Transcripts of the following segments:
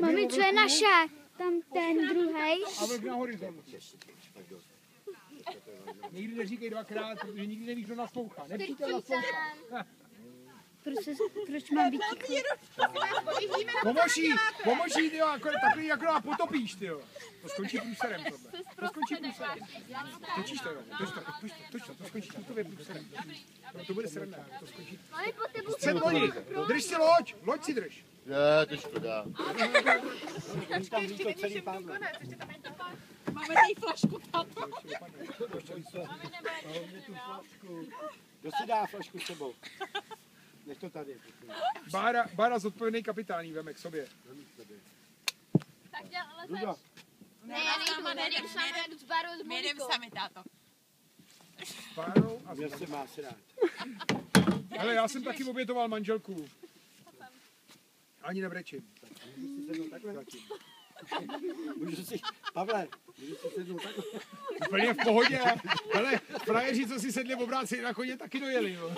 Mami, co je naše? Tam ten druhej. A vlk na horizontu. Nikdy neříkej dvakrát, protože nikdy nevíš, kdo naslouchá. Nepřítel naslouchá. Proč mám být ticho? Pomož jí, tyjo, takový jako nám potopíš, tyjo. To skončí průserem tohle. To skončí průserem. Točíš to, jo. Toč to skončí průserem. To bude sranda, to skončí. Střed lodi, drž si loď si drž. Je, to je škoda. Máme tady flašku, táto. Kdo si dá flašku s sebou? Nech to tady. Bára zodpovědný kapitán jí veme k sobě. Tak dělal, ale Ne, já nejdu sama, já jdu s Bárou s Monikou. my jdeme sami, táto. S Bárou a Měl se má si rád. hele, já jsem taky obětoval manželku. Ani nebrečím. Můžu si, Pavle, můžu si sednout takhle. Úplně v pohodě. Hele, frajeři, co si sedli v obráci na koně, taky dojeli. Jo.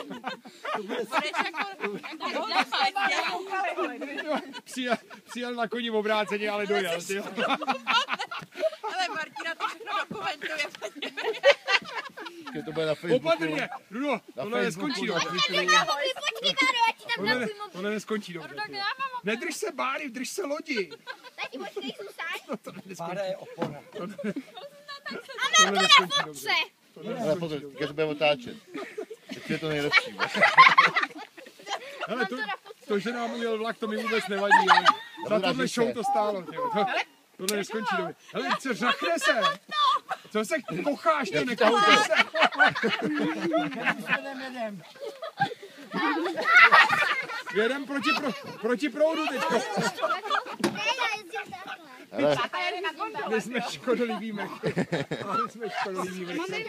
Přijel na koni v obráceně, ale dojel. Tyjo. Ale Martina to všechno dokumentuje. To bude na Facebooku. Opatrně, Rudo, tohle neskončí dobře. Tohle neskončí dobře. Nedrž se Báry, drž se lodi. Tati, počkej, zůstaň. Bára je opora. Tohle To na neskončí dobře. fotce. Ale pozor, když bude otáčet. Tak je to nejlepší. Hele, to, že nám ujel vlak, to mi vůbec nevadí. Ale za tohle show to stálo. Tohle neskončí dobře. Hele, co řachne se? Co se kocháš, ty nekoukáš se? Jedem proti proudu teďko. My jsme škodolivý mechy. Mami,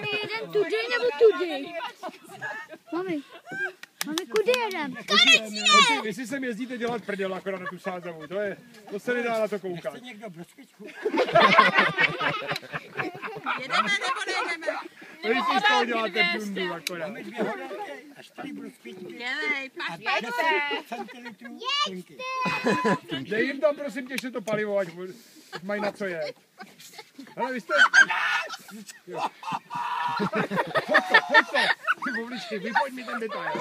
my jedem tudy nebo tudy? Mami, kudy jedem? Vy si sem jezdíte dělat prdel akorát na tu sázavu. To se nedá na to koukat. Chce někdo broskvičku? Jedeme nebo nejdeme? Vy si z toho děláte dundu akorát. Máme 2 hodenky a 4 broskvičky Dělej, a paš, 10 centilitrů šunky. Dej jim tam prosím tě, že to palivo, ať mají na co jet. Hele, vy jste... Pojď to! Ty obličky, vypojď mi ten detail.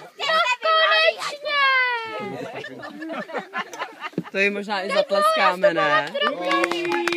Konečně! To ji možná i zatleskáme, ne? Dobrý.